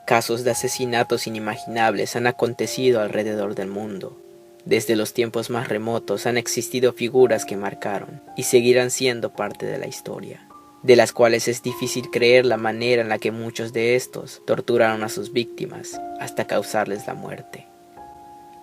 Casos de asesinatos inimaginables han acontecido alrededor del mundo. Desde los tiempos más remotos han existido figuras que marcaron y seguirán siendo parte de la historia, de las cuales es difícil creer la manera en la que muchos de estos torturaron a sus víctimas hasta causarles la muerte.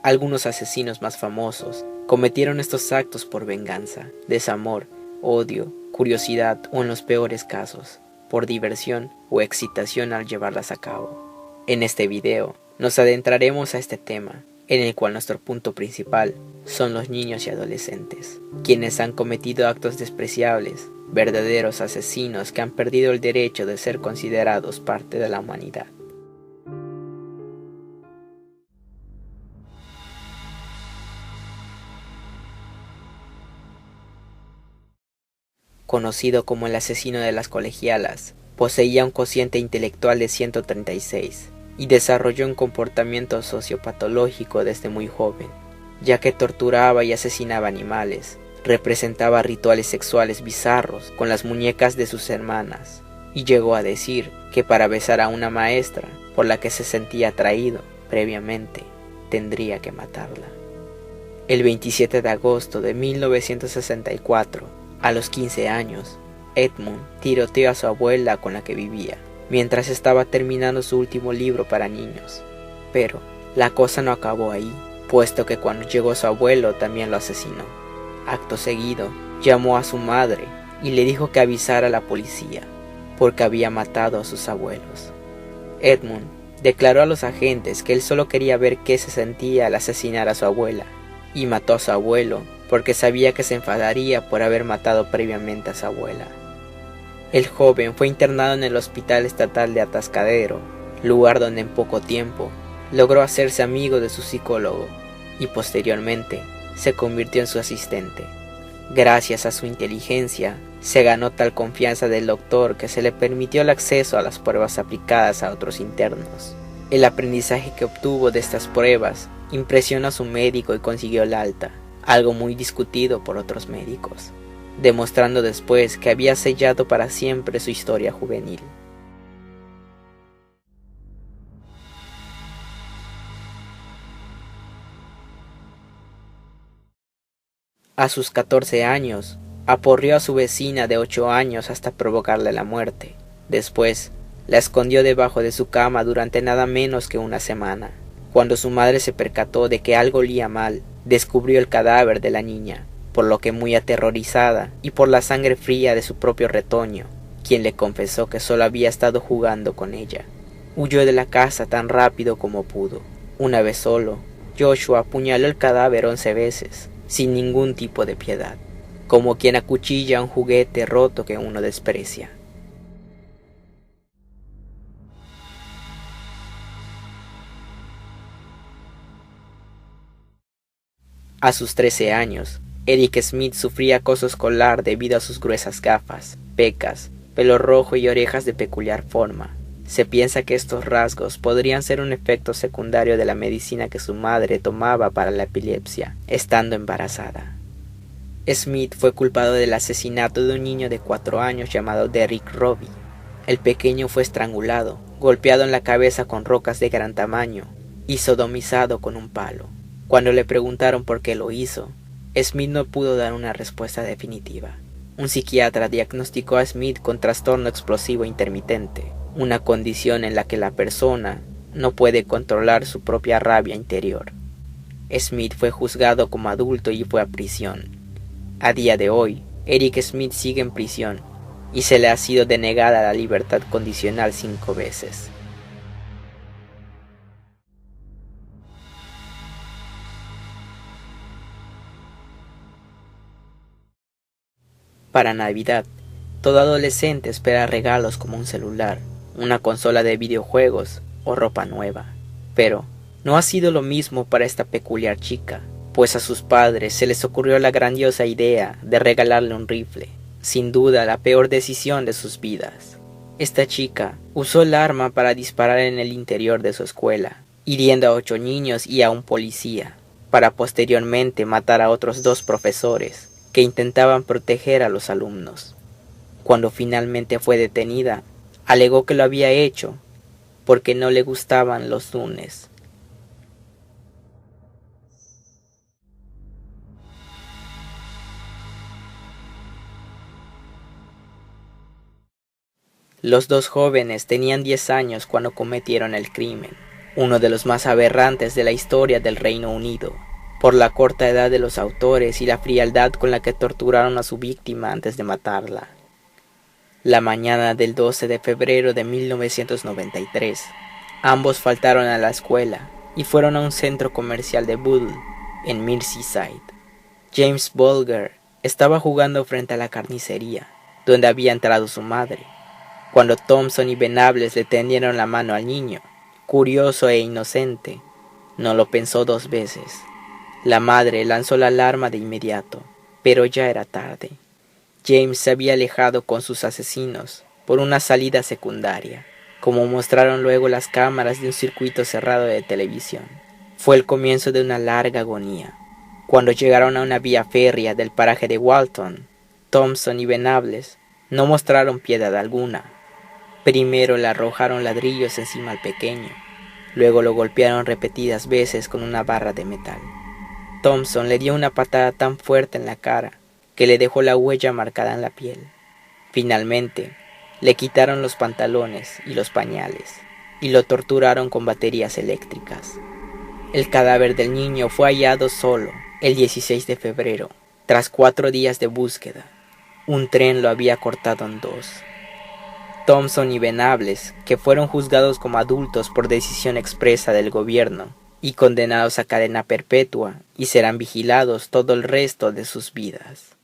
Algunos asesinos más famosos cometieron estos actos por venganza, desamor, odio, curiosidad o en los peores casos, por diversión o excitación al llevarlas a cabo. En este video nos adentraremos a este tema, en el cual nuestro punto principal son los niños y adolescentes, quienes han cometido actos despreciables, verdaderos asesinos que han perdido el derecho de ser considerados parte de la humanidad. Conocido como el asesino de las colegialas, poseía un cociente intelectual de 136 y desarrolló un comportamiento sociopatológico desde muy joven, ya que torturaba y asesinaba animales, representaba rituales sexuales bizarros con las muñecas de sus hermanas, y llegó a decir que para besar a una maestra por la que se sentía atraído previamente, tendría que matarla. El 27 de agosto de 1964, a los 15 años, Edmund tiroteó a su abuela con la que vivía, mientras estaba terminando su último libro para niños. Pero la cosa no acabó ahí, puesto que cuando llegó su abuelo también lo asesinó. Acto seguido, llamó a su madre y le dijo que avisara a la policía, porque había matado a sus abuelos. Edmund declaró a los agentes que él solo quería ver qué se sentía al asesinar a su abuela, y mató a su abuelo porque sabía que se enfadaría por haber matado previamente a su abuela. El joven fue internado en el Hospital Estatal de Atascadero, lugar donde en poco tiempo logró hacerse amigo de su psicólogo y posteriormente se convirtió en su asistente. Gracias a su inteligencia, se ganó tal confianza del doctor que se le permitió el acceso a las pruebas aplicadas a otros internos. El aprendizaje que obtuvo de estas pruebas impresionó a su médico y consiguió el alta, algo muy discutido por otros médicos, demostrando después que había sellado para siempre su historia juvenil. A sus 14 años, aporreó a su vecina de 8 años hasta provocarle la muerte. Después, la escondió debajo de su cama durante nada menos que una semana. Cuando su madre se percató de que algo olía mal, descubrió el cadáver de la niña, por lo que muy aterrorizada y por la sangre fría de su propio retoño, quien le confesó que solo había estado jugando con ella, huyó de la casa tan rápido como pudo. Una vez solo, Joshua apuñaló el cadáver 11 veces, sin ningún tipo de piedad, como quien acuchilla un juguete roto que uno desprecia. A sus 13 años, Eric Smith sufría acoso escolar debido a sus gruesas gafas, pecas, pelo rojo y orejas de peculiar forma. Se piensa que estos rasgos podrían ser un efecto secundario de la medicina que su madre tomaba para la epilepsia, estando embarazada. Smith fue culpado del asesinato de un niño de 4 años llamado Derrick Robbie. El pequeño fue estrangulado, golpeado en la cabeza con rocas de gran tamaño y sodomizado con un palo. Cuando le preguntaron por qué lo hizo, Smith no pudo dar una respuesta definitiva. Un psiquiatra diagnosticó a Smith con trastorno explosivo intermitente, una condición en la que la persona no puede controlar su propia rabia interior. Smith fue juzgado como adulto y fue a prisión. A día de hoy, Eric Smith sigue en prisión y se le ha sido denegada la libertad condicional 5 veces. Para Navidad, todo adolescente espera regalos como un celular, una consola de videojuegos o ropa nueva. Pero no ha sido lo mismo para esta peculiar chica, pues a sus padres se les ocurrió la grandiosa idea de regalarle un rifle, sin duda la peor decisión de sus vidas. Esta chica usó el arma para disparar en el interior de su escuela, hiriendo a 8 niños y a un policía, para posteriormente matar a otros 2 profesores que intentaban proteger a los alumnos. Cuando finalmente fue detenida, alegó que lo había hecho porque no le gustaban los lunes. Los dos jóvenes tenían 10 años cuando cometieron el crimen, uno de los más aberrantes de la historia del Reino Unido, por la corta edad de los autores y la frialdad con la que torturaron a su víctima antes de matarla. La mañana del 12 de febrero de 1993, ambos faltaron a la escuela y fueron a un centro comercial de Bootle, en Merseyside. James Bulger estaba jugando frente a la carnicería, donde había entrado su madre, cuando Thompson y Venables le tendieron la mano al niño, curioso e inocente. No lo pensó dos veces. La madre lanzó la alarma de inmediato, pero ya era tarde. James se había alejado con sus asesinos por una salida secundaria, como mostraron luego las cámaras de un circuito cerrado de televisión. Fue el comienzo de una larga agonía. Cuando llegaron a una vía férrea del paraje de Walton, Thompson y Venables no mostraron piedad alguna. Primero le arrojaron ladrillos encima al pequeño, luego lo golpearon repetidas veces con una barra de metal. Thompson le dio una patada tan fuerte en la cara que le dejó la huella marcada en la piel. Finalmente, le quitaron los pantalones y los pañales y lo torturaron con baterías eléctricas. El cadáver del niño fue hallado solo el 16 de febrero, tras 4 días de búsqueda. Un tren lo había cortado en dos. Thompson y Venables, que fueron juzgados como adultos por decisión expresa del gobierno y condenados a cadena perpetua, y serán vigilados todo el resto de sus vidas.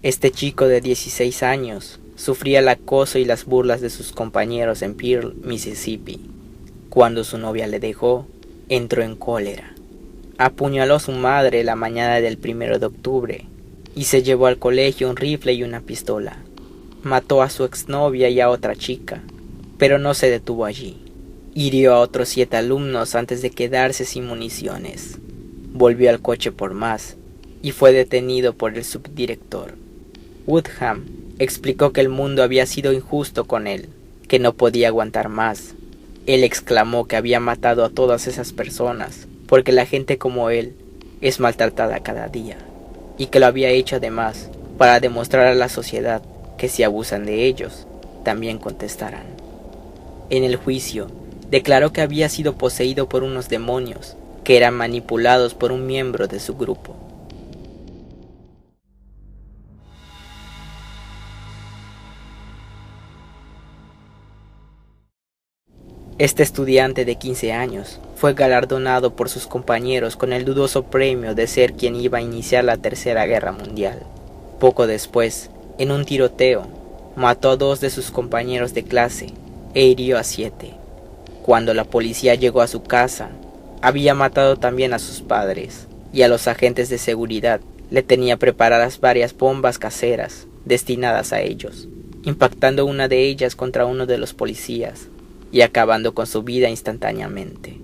Este chico de 16 años sufría el acoso y las burlas de sus compañeros en Pearl, Mississippi. Cuando su novia le dejó, entró en cólera. Apuñaló a su madre la mañana del 1 de octubre y se llevó al colegio un rifle y una pistola. Mató a su exnovia y a otra chica, pero no se detuvo allí. Hirió a otros 7 alumnos antes de quedarse sin municiones. Volvió al coche por más y fue detenido por el subdirector. Woodham explicó que el mundo había sido injusto con él, que no podía aguantar más. Él exclamó que había matado a todas esas personas porque la gente como él es maltratada cada día, y que lo había hecho además para demostrar a la sociedad que si abusan de ellos, también contestarán. En el juicio, declaró que había sido poseído por unos demonios que eran manipulados por un miembro de su grupo. Este estudiante de 15 años fue galardonado por sus compañeros con el dudoso premio de ser quien iba a iniciar la Tercera Guerra Mundial. Poco después, en un tiroteo, mató a 2 de sus compañeros de clase e hirió a 7. Cuando la policía llegó a su casa, había matado también a sus padres, y a los agentes de seguridad le tenía preparadas varias bombas caseras destinadas a ellos, impactando una de ellas contra uno de los policías y acabando con su vida instantáneamente.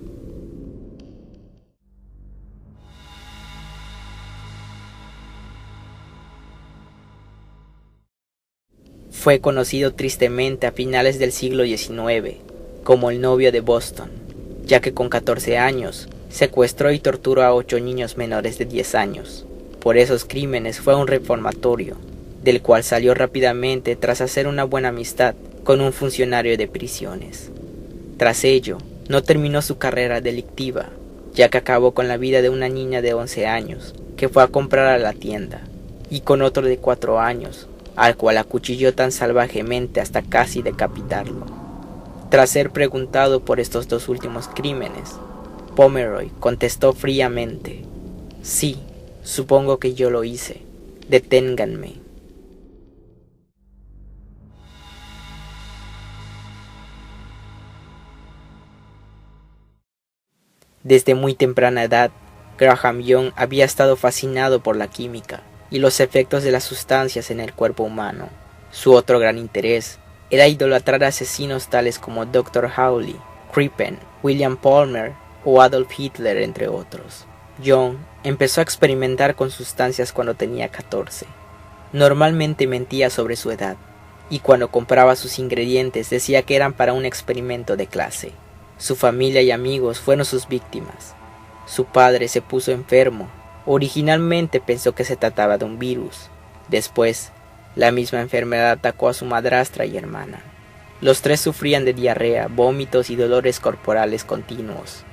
Fue conocido tristemente a finales del siglo XIX como el novio de Boston, ya que con 14 años secuestró y torturó a 8 niños menores de 10 años. Por esos crímenes fue a un reformatorio, del cual salió rápidamente tras hacer una buena amistad con un funcionario de prisiones. Tras ello, no terminó su carrera delictiva, ya que acabó con la vida de una niña de 11 años, que fue a comprar a la tienda, y con otro de 4 años, al cual acuchilló tan salvajemente hasta casi decapitarlo. Tras ser preguntado por estos 2 últimos crímenes, Pomeroy contestó fríamente: «Sí, supongo que yo lo hice. Deténganme». Desde muy temprana edad, Graham Young había estado fascinado por la química y los efectos de las sustancias en el cuerpo humano. Su otro gran interés era idolatrar a asesinos tales como Dr. Hawley, Crippen, William Palmer o Adolf Hitler, entre otros. Young Empezó a experimentar con sustancias cuando tenía 14. Normalmente mentía sobre su edad, y cuando compraba sus ingredientes decía que eran para un experimento de clase. Su familia y amigos fueron sus víctimas. Su padre se puso enfermo. Originalmente pensó que se trataba de un virus. Después, la misma enfermedad atacó a su madrastra y hermana. Los tres sufrían de diarrea, vómitos y dolores corporales continuos.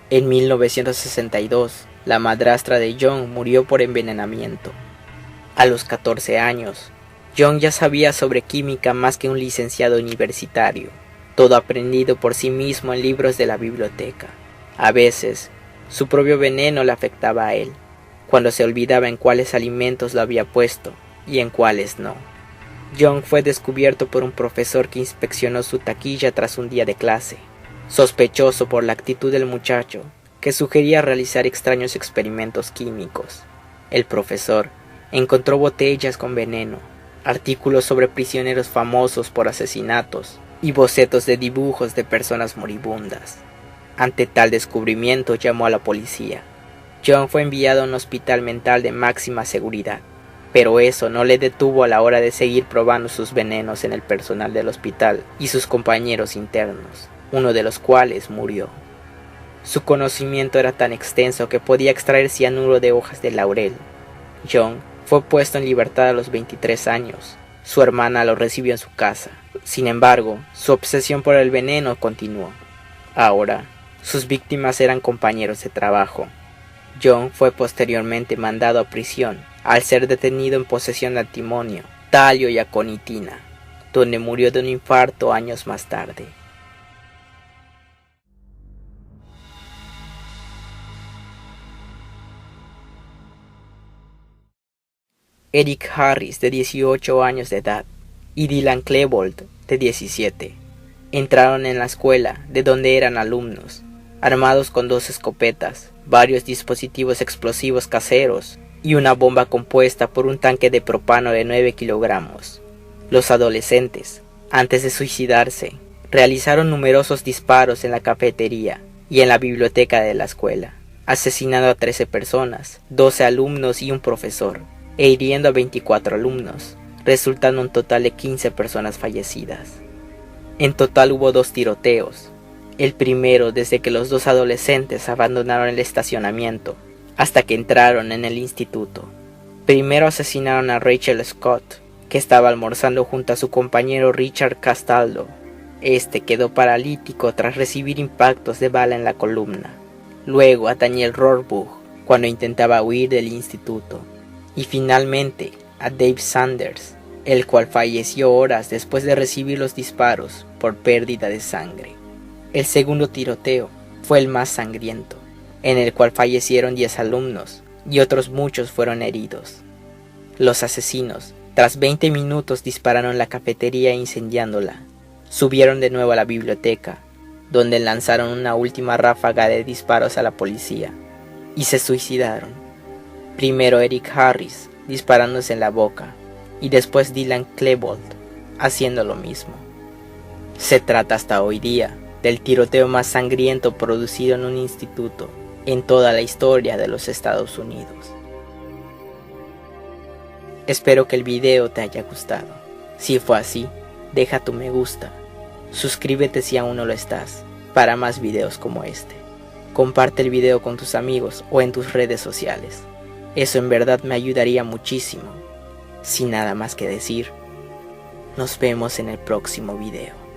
En 1962, la madrastra de John murió por envenenamiento. A los 14 años, John ya sabía sobre química más que un licenciado universitario, todo aprendido por sí mismo en libros de la biblioteca. A veces, su propio veneno le afectaba a él, cuando se olvidaba en cuáles alimentos lo había puesto y en cuáles no. John fue descubierto por un profesor que inspeccionó su taquilla tras un día de clase, sospechoso por la actitud del muchacho, que sugería realizar extraños experimentos químicos. El profesor encontró botellas con veneno, artículos sobre prisioneros famosos por asesinatos y bocetos de dibujos de personas moribundas. Ante tal descubrimiento llamó a la policía. John fue enviado a un hospital mental de máxima seguridad, pero eso no le detuvo a la hora de seguir probando sus venenos en el personal del hospital y sus compañeros internos, uno de los cuales murió. Su conocimiento era tan extenso que podía extraer cianuro de hojas de laurel. John fue puesto en libertad a los 23 años. Su hermana lo recibió en su casa. Sin embargo, su obsesión por el veneno continuó. Ahora, sus víctimas eran compañeros de trabajo. John fue posteriormente mandado a prisión al ser detenido en posesión de antimonio, talio y aconitina, donde murió de un infarto años más tarde. Eric Harris, de 18 años de edad, y Dylan Klebold, de 17, entraron en la escuela de donde eran alumnos, armados con 2 escopetas, varios dispositivos explosivos caseros y una bomba compuesta por un tanque de propano de 9 kilogramos. Los adolescentes, antes de suicidarse, realizaron numerosos disparos en la cafetería y en la biblioteca de la escuela, asesinando a 13 personas, 12 alumnos y un profesor, e hiriendo a 24 alumnos, resultando un total de 15 personas fallecidas. En total hubo 2 tiroteos, el primero desde que los 2 adolescentes abandonaron el estacionamiento hasta que entraron en el instituto. Primero asesinaron a Rachel Scott, que estaba almorzando junto a su compañero Richard Castaldo. Este quedó paralítico tras recibir impactos de bala en la columna. Luego a Daniel Rohrbuch, cuando intentaba huir del instituto. Y finalmente a Dave Sanders, el cual falleció horas después de recibir los disparos por pérdida de sangre. El segundo tiroteo fue el más sangriento, en el cual fallecieron 10 alumnos y otros muchos fueron heridos. Los asesinos, tras 20 minutos, dispararon la cafetería incendiándola. Subieron de nuevo a la biblioteca, donde lanzaron una última ráfaga de disparos a la policía, y se suicidaron. Primero Eric Harris, disparándose en la boca, y después Dylan Klebold, haciendo lo mismo. Se trata hasta hoy día del tiroteo más sangriento producido en un instituto en toda la historia de los Estados Unidos. Espero que el video te haya gustado. Si fue así, deja tu me gusta. Suscríbete si aún no lo estás, para más videos como este. Comparte el video con tus amigos o en tus redes sociales. Eso en verdad me ayudaría muchísimo. Sin nada más que decir, nos vemos en el próximo video.